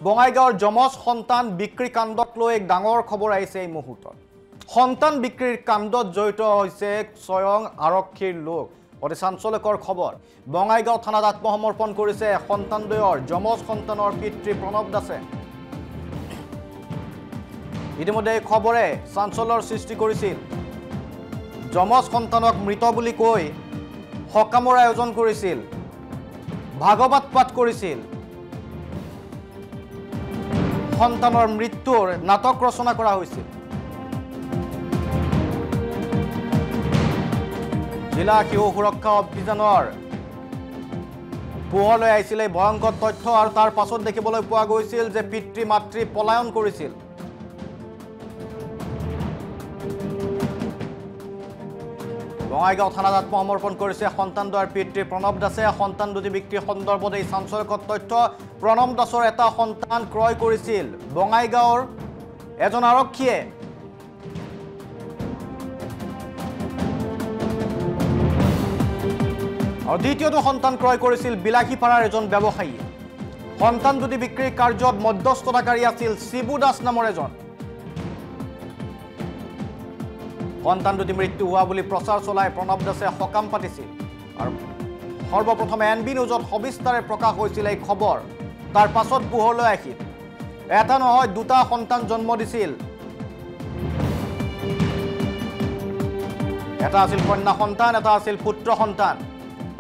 বঙাইগাঁৱৰ যমজ সন্তান বিক্ৰী কাণ্ডক লৈ এক ডাঙৰ খবৰ আহিছে এই মুহূৰ্তত সন্তান বিক্ৰীৰ কাণ্ডত জড়িত হৈছে স্বয়ং আৰক্ষীৰ লোক অতি চাঞ্চল্যকৰ খবৰ বঙাইগাঁও থানাত আত্মসমৰ্পণ কৰিছে সন্তানদ্বয়ৰ যমজ সন্তানৰ পিতৃ প্ৰণৱ দাসে ইতিমধ্যে এই খবৰে চাঞ্চল্যৰ সৃষ্টি কৰিছিল যমজ সন্তানক মৃত বুলি কৈ সকামৰ আয়োজন কৰিছিল ভাগৱত পাঠ কৰিছিল সন্তানৰ মৃত্যুৰ নাটক ৰচনা কৰা হৈছিল জিলা শিশু সুৰক্ষা অভিযানৰ পোহৰলৈ আহিছিল এই ভয়ংকৰ তথ্য আৰু তাৰ পাছত দেখিবলৈ পোৱা গৈছিল যে পিতৃ মাতৃ পলায়ন কৰিছিল বঙাইগাঁও থানাত আত্মসমৰ্পণ কৰিছে সন্তানদ্বয়ৰ পিতৃ প্ৰণৱ দাসে সন্তান দুটি বিক্ৰী সন্দৰ্ভত এই চাঞ্চল্যকৰ তথ্য প্ৰণৱ দাসৰ এটা সন্তান ক্ৰয় কৰিছিল বঙাইগাঁৱৰ এজন আৰক্ষীয়ে আৰু দ্বিতীয়টো সন্তান ক্ৰয় কৰিছিল বিলাসীপাৰাৰ এজন ব্যৱসায়ী সন্তান দুটি বিক্ৰীৰ কাৰ্যত মধ্যস্থতাকাৰী আছিল শিবু দাস নামৰ এজন সন্তান দুটি মৃত্যু হোৱা বুলি প্ৰচাৰ চলাই প্ৰণৱ দাসে সকাম পাতিছিল আৰু সৰ্বপ্ৰথমে এনবি নিউজত সবিস্তাৰে প্ৰকাশ হৈছিল এই খবৰ তাৰ পাছত পোহৰলৈ আহিল এটা নহয় দুটা সন্তান জন্ম দিছিল এটা আছিল কন্যা সন্তান এটা আছিল পুত্ৰ সন্তান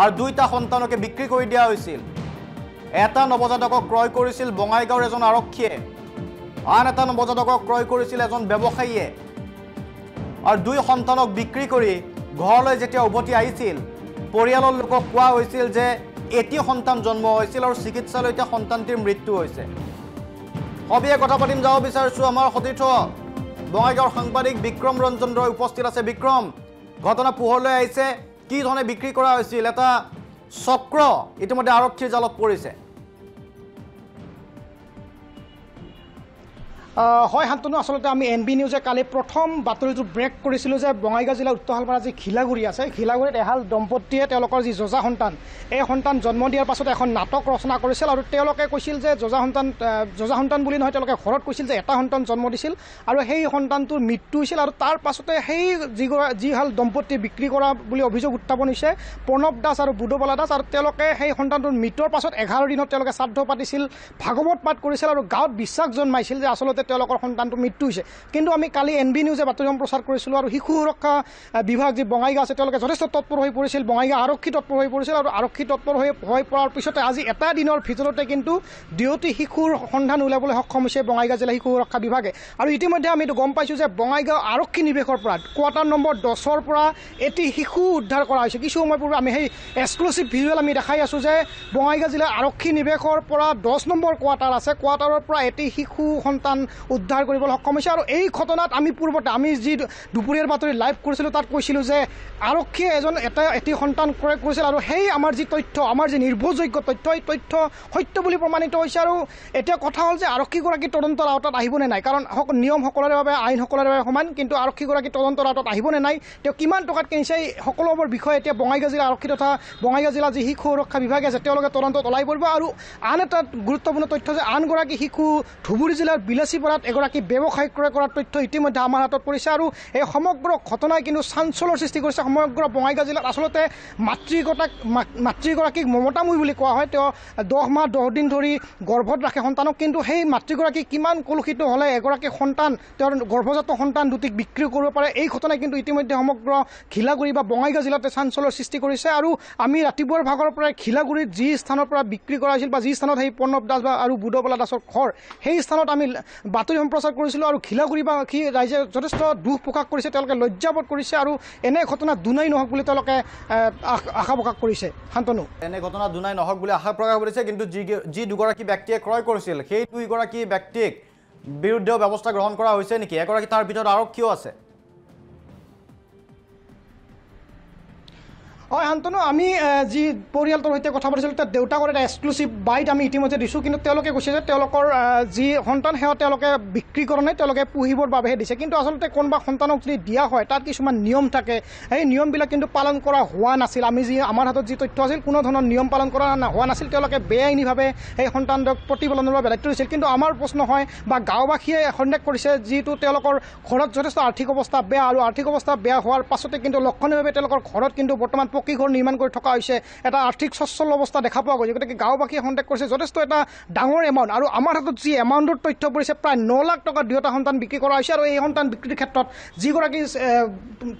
আৰু দুইটা সন্তানকে বিক্ৰী কৰি দিয়া হৈছিল এটা নৱজাতকক ক্ৰয় কৰিছিল বঙাইগাঁৱৰ এজন আৰক্ষীয়ে আন এটা নৱজাতকক ক্ৰয় কৰিছিল এজন ব্যৱসায়ীয়ে আৰু দুই সন্তানক বিক্ৰী কৰি ঘৰলৈ যেতিয়া উভতি আহিছিল পৰিয়ালৰ লোকক কোৱা হৈছিল যে এটি সন্তান জন্ম হৈছিল আৰু চিকিৎসালয়তে সন্তানটিৰ মৃত্যু হৈছে সবিয়ে কথা পাতিম যাব বিচাৰিছো আমাৰ সতীৰ্থ বঙাইগাঁৱৰ সাংবাদিক বিক্ৰম ৰঞ্জন ৰয় উপস্থিত আছে বিক্ৰম ঘটনা পোহৰলৈ আহিছে কি ধৰণে বিক্ৰী কৰা হৈছিল এটা চক্ৰ ইতিমধ্যে আৰক্ষীৰ জালত পৰিছে হয় শান্তনু আসলতে আমি এনবি নিউজে কালি প্ৰথম বাতৰিটো ব্ৰেক কৰিছিলোঁ যে বঙাইগাঁও জিলাৰ উত্তৰশালপাৰা যি খিলাগুৰি আছে খিলাগুৰিত এহাল দম্পতীয়ে তেওঁলোকৰ যি যজা সন্তান এই সন্তান জন্ম দিয়াৰ পাছত এখন নাটক ৰচনা কৰিছিল আৰু তেওঁলোকে কৈছিল যে যজা সন্তান বুলি নহয় তেওঁলোকে ঘৰত কৈছিল যে এটা সন্তান জন্ম দিছিল আৰু সেই সন্তানটোৰ মৃত্যু হৈছিল আৰু তাৰ পাছতে সেই যিহাল দম্পতী বিক্ৰী কৰা বুলি অভিযোগ উত্থাপন হৈছে প্ৰণৱ দাস আৰু বুধবালা দাস আৰু তেওঁলোকে সেই সন্তানটোৰ মৃত্যুৰ পাছত 11 দিনত তেওঁলোকে শ্ৰাদ্ধ পাতিছিল ভাগৱত পাঠ কৰিছিল আৰু গাঁৱত বিশ্বাস জন্মাইছিল যে আচলতে তেওঁলোকৰ সন্তানটো মৃত্যু হৈছে কিন্তু আমি কালি এনবি নিউজে বাতৰি সম্প্ৰচাৰ কৰিছিলোঁ আৰু শিশু সুৰক্ষা বিভাগ যি বঙাইগাঁও আছে তেওঁলোকে যথেষ্ট তৎপৰ হৈ পৰিছিল বঙাইগাঁও আৰক্ষী তৎপৰ হৈ পৰিছিল আৰু আৰক্ষী তৎপৰ হৈ পৰাৰ পিছতে আজি এটা দিনৰ ভিতৰতে কিন্তু দুয়োটি শিশুৰ সন্ধান উলিয়াবলৈ সক্ষম হৈছে বঙাইগাঁও জিলা শিশু সুৰক্ষা বিভাগে আৰু ইতিমধ্যে আমি গম পাইছোঁ যে বঙাইগাঁও আৰক্ষী নিৱেশৰ পৰা কোৱাৰ্টাৰ নম্বৰ 10ৰ পৰা এটি শিশু উদ্ধাৰ কৰা হৈছে কিছু সময় পূৰ্বে আমি সেই এক্সক্লুচিভ ভিজুৱেল আমি দেখাই আছোঁ যে বঙাইগাঁও জিলা আৰক্ষী নিৱেশৰ পৰা 10 নম্বৰ কোৱাৰ্টাৰ আছে কোৱাৰ্টাৰৰ পৰা এটি শিশু সন্তান উদ্ধাৰ কৰিবলৈ সক্ষম হৈছে আৰু এই ঘটনাত আমি পূৰ্বতে আমি যি দুপৰীয়াৰ বাতৰি লাইভ কৰিছিলোঁ তাত কৈছিলোঁ যে আৰক্ষীয়ে এটি সন্তান ক্ৰয় কৰিছিল আৰু সেই আমাৰ যি তথ্য আমাৰ যি নিৰ্ভৰযোগ্য তথ্য এই তথ্য সত্য বুলি প্ৰমাণিত হৈছে আৰু এতিয়া কথা হ'ল যে আৰক্ষীগৰাকী তদন্তৰ আওতাত আহিবনে নাই কাৰণ নিয়ম সকলোৰে বাবে আইন সকলোৰে বাবে সমান কিন্তু আৰক্ষীগৰাকী তদন্তৰ আওতাত আহিবনে নাই তেওঁ কিমান টকাত কিনিছে এই সকলোবোৰ বিষয়ে এতিয়া বঙাইগাঁও জিলা আৰক্ষী তথা বঙাইগাঁও জিলা যি শিশু সুৰক্ষা বিভাগ আছে তেওঁলোকে তদন্তত ওলাই পৰিব আৰু আন এটা গুৰুত্বপূৰ্ণ তথ্য যে আনগৰাকী শিশু ধুবুৰী জিলাৰ বিলাসীপাৰাত এগৰাকী ব্যৱসায়ী ক্ৰয় কৰাৰ তথ্য ইতিমধ্যে আমাৰ হাতত পৰিছে আৰু এই সমগ্ৰ ঘটনাই কিন্তু চাঞ্চল্যৰ সৃষ্টি কৰিছে সমগ্ৰ বঙাইগাঁও জিলাত আচলতে মাতৃগৰাকীক মমতাময়ী বুলি কোৱা হয় তেওঁ 10 মাহ 10 দিন ধৰি গৰ্ভত ৰাখে সন্তানক কিন্তু সেই মাতৃগৰাকী কিমান কলুষিত হ'লে এগৰাকী সন্তান তেওঁৰ গৰ্ভজাত সন্তান দুটিক বিক্ৰী কৰিব পাৰে এই ঘটনাই কিন্তু ইতিমধ্যে সমগ্ৰ খিলাগুৰি বা বঙাইগাঁও জিলাতে চাঞ্চল্যৰ সৃষ্টি কৰিছে আৰু আমি ৰাতিপুৱাৰ ভাগৰ পৰাই খিলাগুৰিত যি স্থানৰ পৰা বিক্ৰী কৰা হৈছিল বা যি স্থানত সেই প্ৰণৱ দাস আৰু বুধবালা দাসৰ ঘৰ সেই স্থানত আমি বাতৰি সম্প্ৰচাৰ কৰিছিলোঁ আৰু খিলাগুৰিবাসী ৰাইজে যথেষ্ট দুখ প্ৰকাশ কৰিছে তেওঁলোকে লজ্জাবোধ কৰিছে আৰু এনে ঘটনা দুনাই নহওক বুলি তেওঁলোকে আশা প্ৰকাশ কৰিছে শান্তনু এনে ঘটনা দুনাই নহওক বুলি আশা প্ৰকাশ কৰিছে কিন্তু যি দুগৰাকী ব্যক্তিয়ে ক্ৰয় কৰিছিল সেই দুইগৰাকী ব্যক্তিক বিৰুদ্ধেও ব্যৱস্থা গ্ৰহণ কৰা হৈছে নেকি এগৰাকী তাৰ ভিতৰত আৰক্ষীও আছে হয় শান্তনু, আমি যি পৰিয়ালটোৰ সৈতে কথা পাতিছিলোঁ তাত দেউতাকৰ এটা এক্সক্লুচিভ বাইট আমি ইতিমধ্যে দিছোঁ, কিন্তু তেওঁলোকে কৈছে যে তেওঁলোকৰ যি সন্তান সেয়া তেওঁলোকে বিক্ৰী কৰা নাই, তেওঁলোকে পুহিবৰ বাবেহে দিছে। কিন্তু আচলতে কোনোবা সন্তানক যদি দিয়া হয় তাত কিছুমান নিয়ম থাকে, সেই নিয়মবিলাক কিন্তু পালন কৰা হোৱা নাছিল। আমাৰ হাতত যি তথ্য আছিল কোনো ধৰণৰ নিয়ম পালন কৰা হোৱা নাছিল। তেওঁলোকে বেআইনীভাৱে সেই সন্তানক প্ৰতিপালনৰ বাবে দায়িত্ব দিছিল। কিন্তু আমাৰ প্ৰশ্ন হয় বা গাঁওবাসীয়ে সন্দেহ কৰিছে যিটো তেওঁলোকৰ ঘৰত যথেষ্ট আৰ্থিক অৱস্থা বেয়া, আৰু আৰ্থিক অৱস্থা বেয়া হোৱাৰ পাছতে কিন্তু লক্ষণীয়ভাৱে তেওঁলোকৰ ঘৰত কিন্তু বৰ্তমান পকী ঘৰ নিৰ্মাণ কৰি থকা হৈছে, এটা আৰ্থিক সচ্ছল অৱস্থা দেখা পোৱা গৈছে। গতিকে গাঁওবাসীয়ে সন্দেহ কৰিছে যথেষ্ট এটা ডাঙৰ এমাউণ্ট, আৰু আমাৰ হাতত যি এমাউণ্টৰ তথ্য পৰিছে প্ৰায় 9 লাখ টকা দুয়োটা সন্তান বিক্ৰী কৰা হৈছে। আৰু এই সন্তান বিক্ৰীৰ ক্ষেত্ৰত যিগৰাকী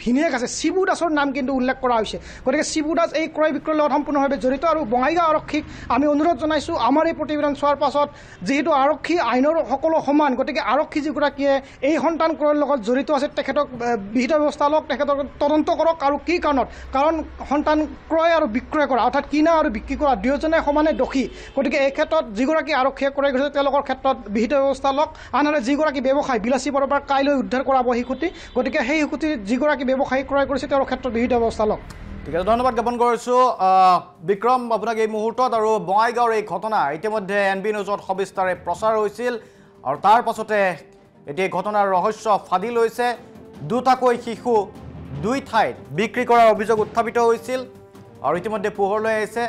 ভিনিয়েক আছে শিবু দাসৰ নাম কিন্তু উল্লেখ কৰা হৈছে। গতিকে শিবু দাস এই ক্ৰয় বিক্ৰয়ৰ লগত সম্পূৰ্ণভাৱে জড়িত। আৰু বঙাইগাঁও আৰক্ষীক আমি অনুৰোধ জনাইছোঁ, আমাৰ এই প্ৰতিবেদন চোৱাৰ পাছত যিহেতু আৰক্ষী আইনৰ সকলো সমান, গতিকে আৰক্ষী যিগৰাকীয়ে এই সন্তান ক্ৰয়ৰ লগত জড়িত আছে তেখেতক বিহিত ব্যৱস্থা লওক, তেখেতক তদন্ত কৰক। আৰু কি কাৰণত, কাৰণ সন্তান ক্ৰয় আৰু বিক্ৰয় কৰা অৰ্থাৎ কিনা আৰু বিক্ৰী কৰা দুয়োজনে সমানে দোষী। গতিকে এই ক্ষেত্ৰত যিগৰাকী আৰক্ষীয়ে ক্ৰয় কৰিছে তেওঁলোকৰ ক্ষেত্ৰত বিহিত ব্যৱস্থা লওক। আনহাতে যিগৰাকী ব্যৱসায়ী বিলাসীপুৰৰ পৰা কাইলৈ উদ্ধাৰ কৰাব শিশুটি, গতিকে সেই শিশুটি যিগৰাকী ব্যৱসায়ী ক্ৰয় কৰিছে তেওঁৰ ক্ষেত্ৰত বিহিত ব্যৱস্থা লওক। ঠিক আছে, ধন্যবাদ জ্ঞাপন কৰিছোঁ বিক্ৰম আপোনাক এই মুহূৰ্তত। আৰু বঙাইগাঁৱৰ এই ঘটনা ইতিমধ্যে NB নিউজত সবিস্তাৰে প্ৰচাৰ হৈছিল, আৰু তাৰ পাছতে এতিয়া এই ঘটনাৰ ৰহস্য ফাদিল হৈছে। দুটাকৈ শিশু দুই ঠাইত বিক্ৰী কৰাৰ অভিযোগ উত্থাপিত হৈছিল, আৰু ইতিমধ্যে পোহৰলৈ আহিছে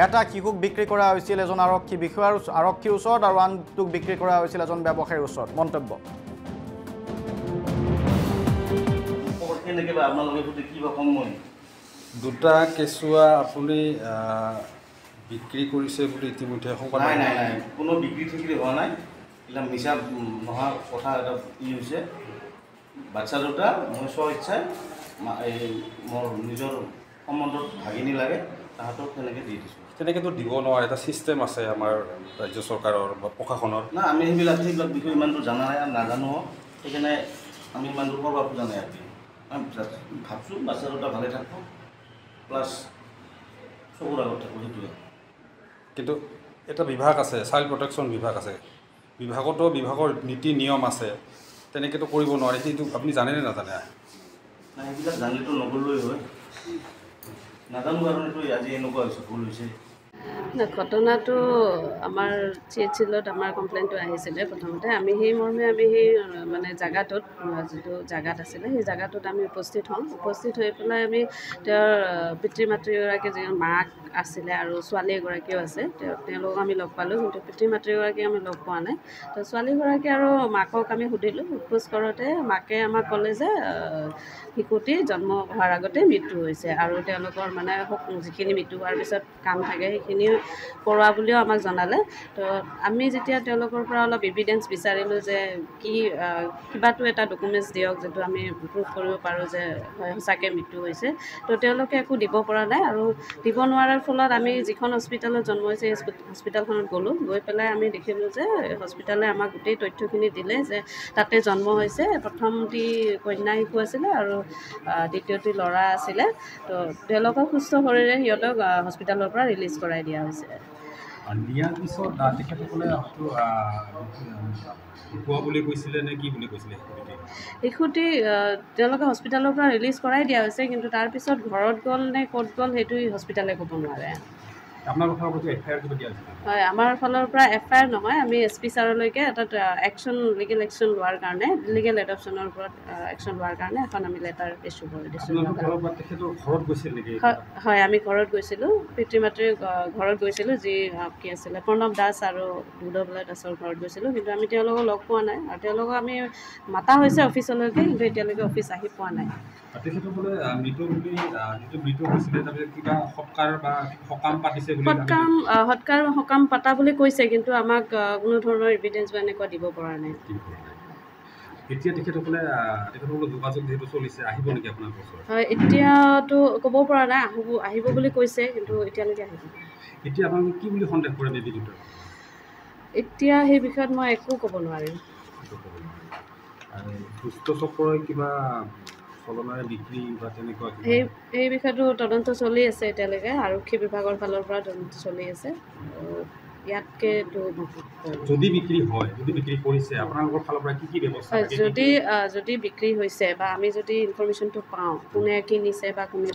এটা শিশুক বিক্ৰী কৰা হৈছিল এজন আৰক্ষীৰ ওচৰত, আৰু আনটোক বিক্ৰী কৰা হৈছিল এজন ব্যৱসায়ীৰ ওচৰত। মন্তব্য দুটা কেঁচুৱা আপুনি বিক্ৰী কৰিছে বুলি ইতিমধ্যে নাই নাই নাই কোনো বিক্ৰী ঠিক্ৰী হোৱা নাই। এইবিলাক মিছা নোহোৱা কথা এটা হৈছে। বাচ্ছা দুটা মই স্ব ইচ্ছাই এই মোৰ নিজৰ সম্বন্ধত ভাগিনী লাগে তাহাঁতক তেনেকৈ দি দিছোঁ। তেনেকৈতো দিব নোৱাৰে, এটা ছিষ্টেম আছে আমাৰ ৰাজ্য চৰকাৰৰ বা প্ৰশাসনৰ। না আমি সেইবিলাক বিষয়ে ইমানটো জানা নাই, নাজানো, সেইকাৰণে আমি ইমান দূৰ কৰিব খোজা নাই। আমি ভাবছোঁ বাচ্ছা দুটা ভালে থাকব, প্লাছ চকুৰ আগত থাকব, সেইটোৱে। কিন্তু এটা বিভাগ আছে, চাইল্ড প্ৰটেকশ্যন বিভাগ আছে, বিভাগৰ নীতি নিয়ম আছে, তেনেকৈতো কৰিব নোৱাৰে। সেইটো আপুনি জানেনে নাজানে? নাই সেইবিলাক জানিলেতো নগ'লেই হয়, নাজানো কাৰণেতো আজি এনেকুৱা হৈছে, ভুল হৈছে। ঘটনাটো আমাৰ চিএইচএলত আমাৰ কমপ্লেইনটো আহিছিলে প্ৰথমতে। আমি সেই মৰ্মে আমি সেই মানে জেগাটোত যিটো জেগাত আছিলে সেই জেগাটোত আমি উপস্থিত হওঁ। উপস্থিত হৈ পেলাই আমি তেওঁৰ পিতৃ মাতৃগৰাকী যি মাক আছিলে আৰু ছোৱালী এগৰাকীও আছে, তেওঁলোকক আমি লগ পালোঁ, কিন্তু পিতৃ মাতৃগৰাকী আমি লগ পোৱা নাই। তো ছোৱালীগৰাকী আৰু মাকক আমি সুধিলোঁ। সোধপোছ কৰোঁতে মাকে আমাক ক'লে যে শিশুটি জন্ম হোৱাৰ আগতে মৃত্যু হৈছে, আৰু তেওঁলোকৰ মানে যিখিনি মৃত্যু হোৱাৰ পিছত কাম থাকে সেইখিনি কৰোৱা বুলিও আমাক জনালে। তো আমি যেতিয়া তেওঁলোকৰ পৰা অলপ এভিডেঞ্চ বিচাৰিলোঁ যে কিবাটো এটা ডকুমেণ্টছ দিয়ক যিটো আমি প্ৰুভ কৰিব পাৰোঁ যে হয় সঁচাকৈ মৃত্যু হৈছে, তো তেওঁলোকে একো দিব পৰা নাই। আৰু দিব নোৱাৰাৰ ফলত আমি যিখন হস্পিটেলত জন্ম হৈছে সেই হস্পিটেলখনত গ'লোঁ। গৈ পেলাই আমি দেখিলোঁ যে হস্পিটেলে আমাক গোটেই তথ্যখিনি দিলে যে তাতে জন্ম হৈছে। প্ৰথমটি কন্যা শিশু আছিলে আৰু দ্বিতীয়টি ল'ৰা আছিলে। তো তেওঁলোকক সুস্থ শৰীৰে সিহঁতক হস্পিটেলৰ পৰা ৰিলিজ কৰাই দিয়া হৈছে। দিয়াৰ পিছত তেখেতসকলে ঢুকুৱা বুলি কৈছিলে নে কি বুলি কৈছিলে? শিশুটি তেওঁলোকে হস্পিটেলৰ পৰা ৰিলিজ কৰাই দিয়া হৈছে, কিন্তু তাৰপিছত ঘৰত গ'ল নে ক'ত গ'ল সেইটো হস্পিটেলে ক'ব নোৱাৰে। আপোনালোকৰ ফালৰ পৰা FIR কিবা দিয়া হৈছিলে? হয়, আমাৰ ফালৰ পৰা FIR নহয়, আমি SP ছাৰলৈকে এটা লিগেল একশ্যন লোৱাৰ কাৰণে, লিগেল এডপশ্যনৰ ওপৰত একশ্যন লোৱাৰ কাৰণে এখন আমি লেটাৰ ইছ্যু কৰি দিছোঁ। হয়, আমি ঘৰত গৈছিলোঁ, পিতৃ মাতৃৰ ঘৰত গৈছিলোঁ, যি কি আছিলে প্ৰণৱ দাস আৰু দুৰ্দবলা দাসৰ ঘৰত গৈছিলোঁ, কিন্তু আমি তেওঁলোকক লগ পোৱা নাই। আৰু তেওঁলোকক আমি মাতা হৈছে অফিচলৈকে, কিন্তু এতিয়ালৈকে অফিচ আহি পোৱা নাই। তেখেতসকলে মৃত বুলি যিটো মৃত হৈছিলে তাৰপিছত কিবা সৎকাৰ বা সকাম পাতিছে বুলি সকাম পাতা বুলি কৈছে, কিন্তু আমাক কোনো ধৰণৰ এভিডেঞ্চ বা এনেকুৱা দিব পৰা নাই। এতিয়া তেখেতসকলে যোগাযোগ যিহেতু চলিছে, আহিব নেকি আপোনালোকৰ ওচৰত? হয়, এতিয়াতো ক'ব পৰা নাই, আহিব বুলি কৈছে, কিন্তু এতিয়ালৈকে আহিব। এতিয়া আপোনালোকে কি বুলি সন্দেহ কৰে বেবীটোত? এতিয়া সেই বিষয়ত মই একো ক'ব নোৱাৰিম। আৰু দুষ্ট চক্ৰই কিবা চলনাৰে বিক্ৰী বা তেনেকুৱা সেই বিষয়টো তদন্ত চলি আছে এতিয়ালৈকে, আৰক্ষী বিভাগৰ ফালৰ পৰা তদন্ত চলি আছে। ইয়াতকেতো যদি বিক্ৰী হয়, যদি বিক্ৰী কৰিছে, আপোনালোকৰ ফালৰ পৰা কি ব্যৱস্থা থাকে? যদি বিক্ৰী হৈছে বা আমি যদি ইনফৰমেশ্যনটো পাওঁ কোনে কিনিছে বা কোনে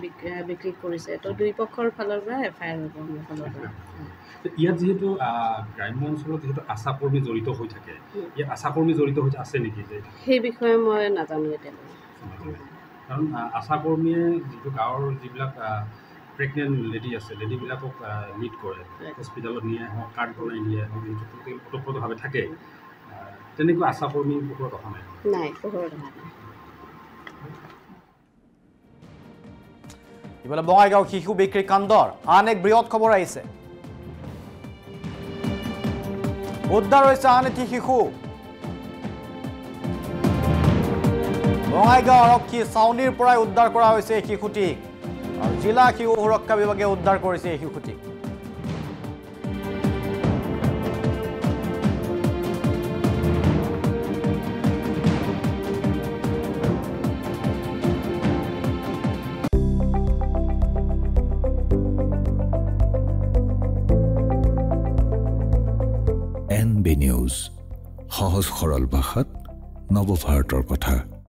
বিক্ৰী কৰিছে, তো দুই পক্ষৰ ফালৰ পৰা FIR হ'ব আমাৰ ফালৰ পৰা। ইয়াত যিহেতু গ্ৰাম্য অঞ্চলত যিহেতু আশাকৰ্মী জড়িত হৈ থাকে, ইয়াত আশাকৰ্মী জড়িত হৈ আছে নেকি? সেই বিষয়ে মই নাজানো এতিয়ালৈ। কাৰণ আশাকৰ্মীয়ে যিটো গাঁৱৰ যিবিলাক প্ৰেগনেণ্ট লেডি আছে, লেডিবিলাকক লিড কৰে, হস্পিটেলত নিয়ে হওক, কাৰ্ড বনাই নিয়ে হওক, ওতপ্ৰোতভাৱে থাকে, তেনেকুৱা আশাকৰ্মীৰ ওপৰত অহা নাই? নাই, পোহৰত অহা নাই। ইফালে বঙাইগাঁও শিশু বিক্ৰী কাণ্ডৰ আন এক বৃহৎ খবৰ আহিছে। উদ্ধাৰ হৈছে আন এটি শিশু। বঙাইগাঁও আৰক্ষী ছাউনীৰ পৰাই উদ্ধাৰ কৰা হৈছে এই শিশুটিক আৰু জিলা শিশু সুৰক্ষা বিভাগে উদ্ধাৰ কৰিছে এই শিশুটিক। NB নিউজ, সহজ সৰল ভাষাত নৱভাৰতৰ কথা।